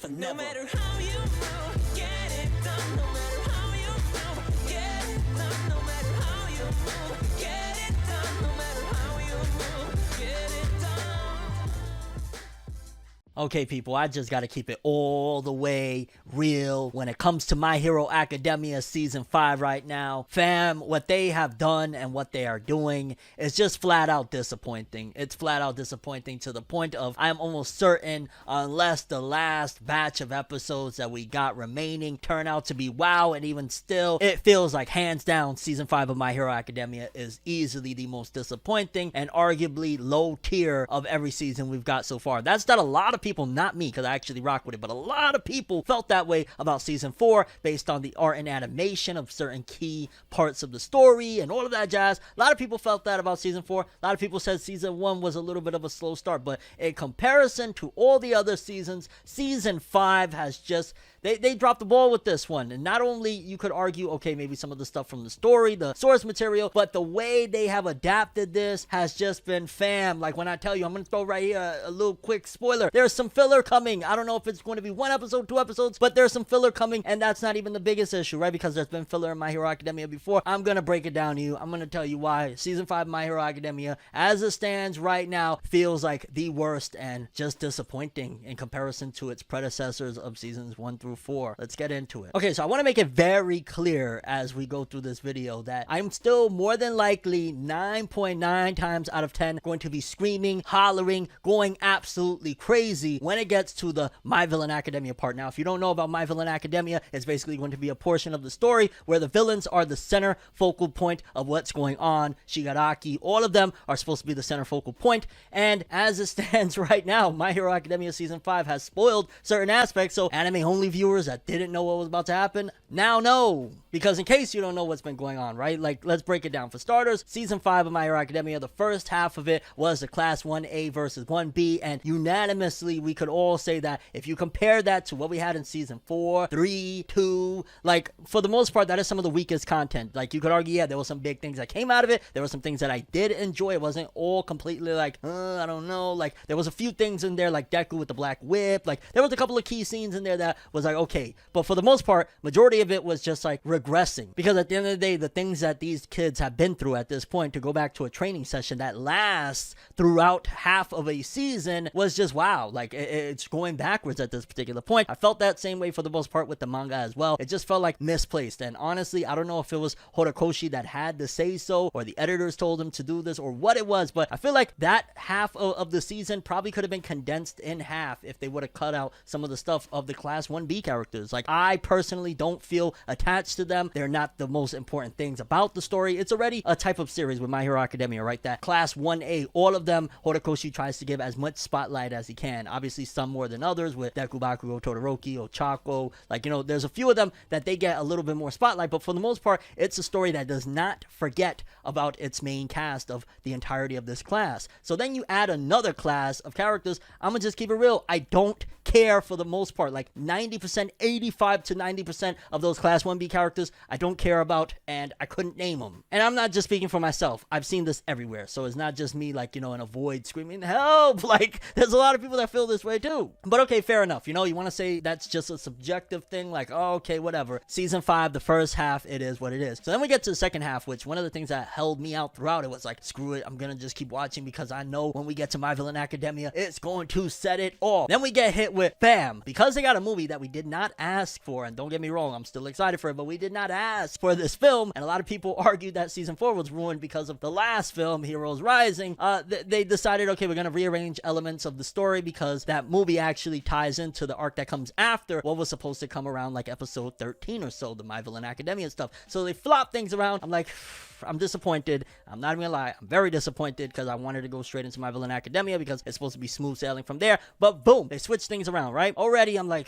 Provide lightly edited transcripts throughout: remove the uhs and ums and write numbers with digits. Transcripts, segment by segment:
No matter how you move, get it done. No matter how you move, get it done. No matter how you move, get it done. No matter how you move, get it done. Okay, people, I just gotta keep it all the way real when it comes to My Hero Academia Season 5 right now. Fam, what they have done and what they are doing is just flat out disappointing. It's flat out disappointing to the point of I'm almost certain, unless the last batch of episodes that we got remaining turn out to be wow, and even still, it feels like hands down Season 5 of My Hero Academia is easily the most disappointing and arguably low tier of every season we've got so far. That's not a lot of people, not me, because I actually rock with it, but a lot of people felt that way about Season 4 based on the art and animation of certain key parts of the story and all of that jazz. A lot of people felt that about Season 4. A lot of people said Season 1 was a little bit of a slow start, but in comparison to all the other seasons, Season 5 has just... They dropped the ball with this one. And not only you could argue, okay, maybe some of the stuff from the story, the source material, but the way they have adapted this has just been fam. Like when I tell you, I'm going to throw right here a little quick spoiler. There's some filler coming. I don't know if it's going to be 1 episode, 2 episodes, but there's some filler coming. And that's not even the biggest issue, right? Because there's been filler in My Hero Academia before. I'm going to break it down to you. I'm going to tell you why Season 5 of My Hero Academia, as it stands right now, feels like the worst and just disappointing in comparison to its predecessors of seasons 1 through 4. Let's get into it. Okay, so I want to make it very clear as we go through this video that I'm still more than likely 9.9 times out of 10 going to be screaming, hollering, going absolutely crazy when it gets to the My Villain Academia part. Now, if you don't know about My Villain Academia, it's basically going to be a portion of the story where the villains are the center focal point of what's going on. Shigaraki, all of them are supposed to be the center focal point. And as it stands right now, My Hero Academia Season 5 has spoiled certain aspects, so anime-only viewers that didn't know what was about to happen now know. Because in case you don't know what's been going on, right? Like, let's break it down. For starters, Season 5 of My Hero Academia, the first half of it was the Class 1A versus 1B, and unanimously, we could all say that if you compare that to what we had in Season 4, 3, 2, like, for the most part, that is some of the weakest content. Like, you could argue, yeah, there were some big things that came out of it. There were some things that I did enjoy. It wasn't all completely like, I don't know. Like, there was a few things in there, like Deku with the black whip. Like, there was a couple of key scenes in there that was like, okay. But for the most part, majority of it was just like regressing, because at the end of the day, the things that these kids have been through at this point, to go back to a training session that lasts throughout half of a season, was just wow. Like, it's going backwards at this particular point. I felt that same way for the most part with the manga as well. It just felt like misplaced, and honestly, I don't know if it was Horikoshi that had to say so, or the editors told him to do this, or what it was, but I feel like that half of the season probably could have been condensed in half if they would have cut out some of the stuff of the Class 1B characters. Like, I personally don't feel attached to them. They're not the most important things about the story. It's already a type of series with My Hero Academia, right? That Class 1A, all of them, Horikoshi tries to give as much spotlight as he can. Obviously, some more than others with Deku, Bakugo, Todoroki, Ochako. Like, you know, there's a few of them that they get a little bit more spotlight, but for the most part, it's a story that does not forget about its main cast of the entirety of this class. So then you add another class of characters. I'm gonna just keep it real. I don't care for the most part. Like 90%, 85 to 90% of those Class 1B characters I don't care about, and I couldn't name them. And I'm not just speaking for myself. I've seen this everywhere. So it's not just me, like, you know, in a void screaming, help! Like, there's a lot of people that feel this way too. But okay, fair enough. You know, you want to say that's just a subjective thing, like, oh, okay, whatever. Season 5, the first half, it is what it is. So then we get to the second half, which one of the things that held me out throughout it was like, screw it, I'm gonna just keep watching because I know when we get to My Villain Academia, it's going to set it off. Then we get hit with, bam, because they got a movie that we did not ask for, and don't get me wrong, I'm still excited for it, but we did not ask for this film, and a lot of people argued that Season 4 was ruined because of the last film, Heroes Rising. They decided, okay, we're gonna rearrange elements of the story because that movie actually ties into the arc that comes after what was supposed to come around like episode 13 or so, the My Villain Academia stuff. So they flop things around. I'm like, I'm disappointed. I'm not even gonna lie, I'm very disappointed because I wanted to go straight into My Villain Academia because it's supposed to be smooth sailing from there, but boom, they switched things around, right? Already I'm like,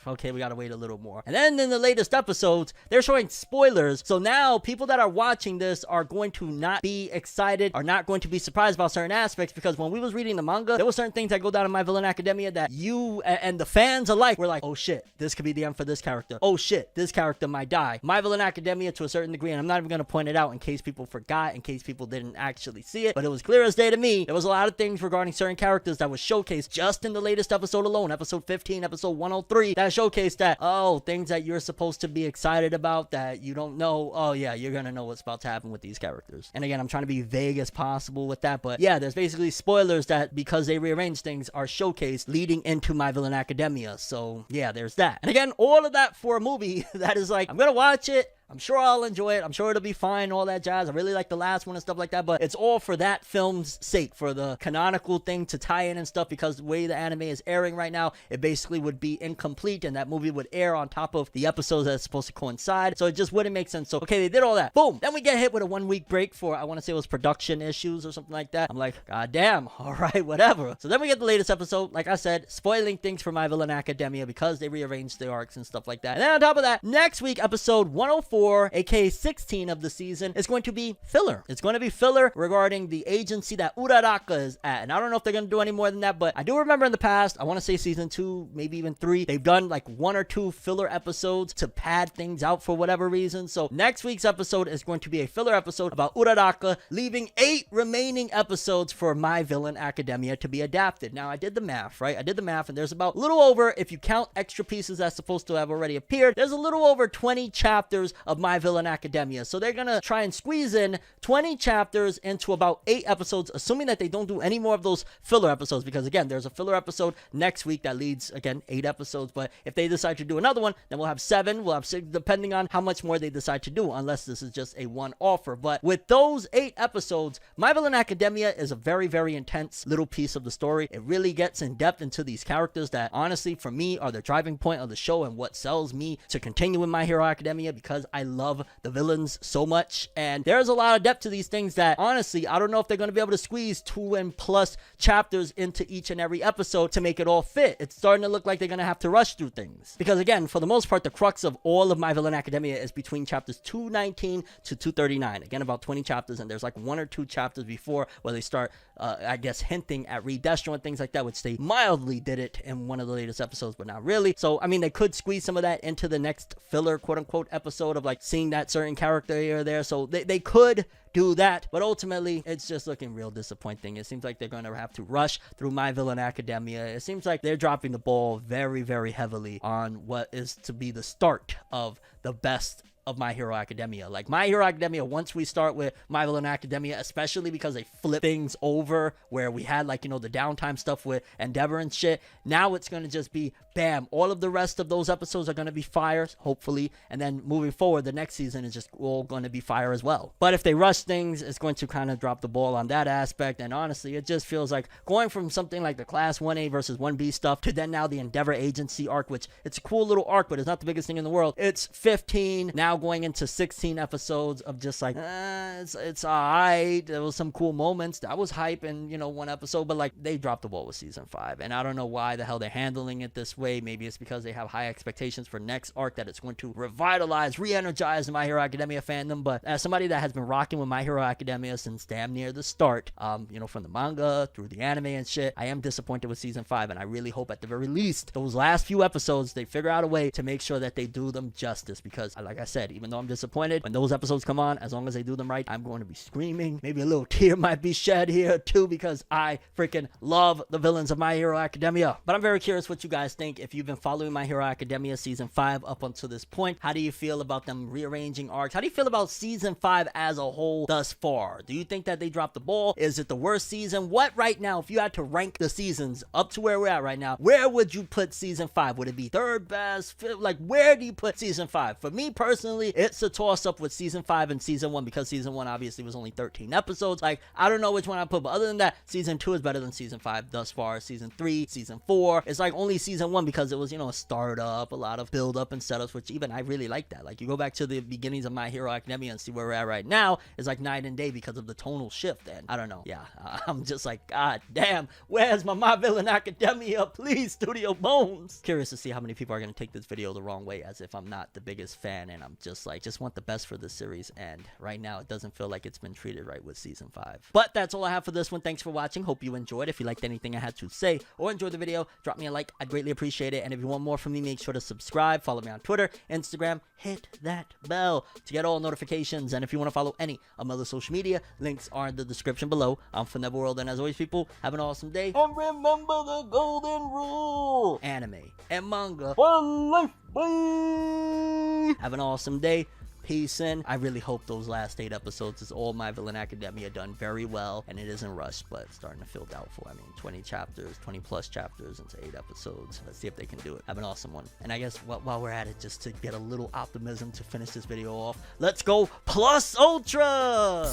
okay, we gotta wait a little more. And then in the latest episodes, they're showing spoilers. So now people that are watching this are going to not be excited, are not going to be surprised about certain aspects, because when we was reading the manga, there were certain things that go down in My Villain Academia that you and the fans alike were like, oh shit, this could be the end for this character. Oh shit, this character might die. My Villain Academia, to a certain degree, and I'm not even going to point it out in case people forgot, in case people didn't actually see it, but it was clear as day to me. There was a lot of things regarding certain characters that was showcased just in the latest episode alone, episode 15, episode 103, that showcased that, oh, things that you're supposed to be excited about that you don't know, oh yeah, you're gonna know what's about to happen with these characters. And again, I'm trying to be vague as possible with that, but yeah, there's basically spoilers that, because they rearranged things, are showcased leading into My Villain Academia. So yeah, there's that. And again, all of that for a movie that is like, I'm gonna watch it, I'm sure I'll enjoy it. I'm sure it'll be fine, all that jazz. I really like the last one and stuff like that, but it's all for that film's sake, for the canonical thing to tie in and stuff, because the way the anime is airing right now, it basically would be incomplete, and that movie would air on top of the episodes that's supposed to coincide, so it just wouldn't make sense. So, okay, they did all that. Boom! Then we get hit with a 1 week break for, I want to say it was production issues or something like that. I'm like, god damn, alright, whatever. So then we get the latest episode, like I said, spoiling things for My Villain Academia because they rearranged the arcs and stuff like that. And then on top of that, next week, episode 104, aka 16 of the season, is going to be filler. It's going to be filler regarding the agency that Uraraka is at. And I don't know if they're going to do any more than that, but I do remember in the past, I want to say season 2, maybe even 3, they've done like 1 or 2 filler episodes to pad things out for whatever reason. So next week's episode is going to be a filler episode about Uraraka, leaving 8 remaining episodes for My Villain Academia to be adapted. Now, I did the math, right? I did the math, and there's about a little over, if you count extra pieces that's supposed to have already appeared, there's a little over 20 chapters of My Villain Academia. So they're gonna try and squeeze in 20 chapters into about 8 episodes, assuming that they don't do any more of those filler episodes, because again, there's a filler episode next week that leads, again, 8 episodes. But if they decide to do another one, then we'll have 7, we'll have 6, depending on how much more they decide to do, unless this is just a one offer. But with those 8 episodes, My Villain Academia is a very, very intense little piece of the story. It really gets in depth into these characters that, honestly, for me, are the driving point of the show and what sells me to continue with My Hero Academia, because I love the villains so much. And there's a lot of depth to these things that, honestly, I don't know if they're going to be able to squeeze 2 and plus chapters into each and every episode to make it all fit. It's starting to look like they're going to have to rush through things, because again, for the most part, the crux of all of My Villain Academia is between chapters 219 to 239. Again, about 20 chapters, and there's like 1 or 2 chapters before where they start I guess hinting at Reed Destro and things like that, which they mildly did it in one of the latest episodes, but not really. So I mean, they could squeeze some of that into the next filler, quote unquote, episode of like seeing that certain character here or there. So they could do that, but ultimately it's just looking real disappointing. It seems like they're going to have to rush through My Villain Academia. It seems like they're dropping the ball very, very heavily on what is to be the start of the best of My Hero Academia. Like, My Hero Academia, once we start with My Villain Academia, especially because they flip things over where we had, like, you know, the downtime stuff with Endeavor and shit, now it's going to just be bam, all of the rest of those episodes are going to be fire, hopefully, and then moving forward, the next season is just all going to be fire as well. But if they rush things, it's going to kind of drop the ball on that aspect, and honestly, it just feels like going from something like the Class 1A versus 1B stuff to then now the Endeavor Agency arc, which it's a cool little arc, but it's not the biggest thing in the world. It's 15, now going into 16 episodes of just like, it's alright, there was some cool moments, that was hype in, you know, one episode, but like, they dropped the ball with season 5, and I don't know why the hell they're handling it this way. Maybe it's because they have high expectations for next arc, that it's going to revitalize, re-energize the My Hero Academia fandom. But as somebody that has been rocking with My Hero Academia since damn near the start, you know, from the manga through the anime and shit, I am disappointed with season 5, and I really hope at the very least those last few episodes they figure out a way to make sure that they do them justice, because like I said, even though I'm disappointed, when those episodes come on, as long as they do them right, I'm going to be screaming. Maybe a little tear might be shed here too, because I freaking love the villains of My Hero Academia. But I'm very curious what you guys think. If you've been following My Hero Academia season 5 up until this point, how do you feel about them rearranging arcs? How do you feel about season 5 as a whole thus far? Do you think that they dropped the ball? Is it the worst season? What right now, if you had to rank the seasons up to where we're at right now, where would you put season 5? Would it be third best? Like, where do you put season 5? For me personally, personally, it's a toss-up with season 5 and season 1 because season 1 obviously was only 13 episodes. Like, I don't know which one I put, but other than that, season 2 is better than season 5 thus far. Season 3, season 4, it's like only season 1 because it was, you know, a startup, a lot of build-up and setups, which even I really like that. Like, you go back to the beginnings of My Hero Academia and see where we're at right now, it's like night and day because of the tonal shift. And I don't know, yeah, I'm just like, god damn, where's my Villain Academia? Please, Studio Bones. Curious to see how many people are going to take this video the wrong way, as if I'm not the biggest fan and I'm just like, just want the best for this series. And right now it doesn't feel like it's been treated right with season 5. But that's all I have for this one. Thanks for watching. Hope you enjoyed. If you liked anything I had to say or enjoyed the video, drop me a like. I'd greatly appreciate it. And if you want more from me, make sure to subscribe, follow me on Twitter, Instagram, hit that bell to get all notifications. And if you want to follow any of my other social media, links are in the description below. I'm ForneverWorld, and as always, people, have an awesome day. And remember the golden rule: anime and manga for life. Bye. Have an awesome day. Peace in. I really hope those last 8 episodes is all My Villain Academia done very well, and it isn't rushed, but it's starting to feel doubtful. I mean, 20 chapters, 20 plus chapters into 8 episodes. Let's see if they can do it. Have an awesome one. And I guess while we're at it, just to get a little optimism to finish this video off, let's go Plus Ultra!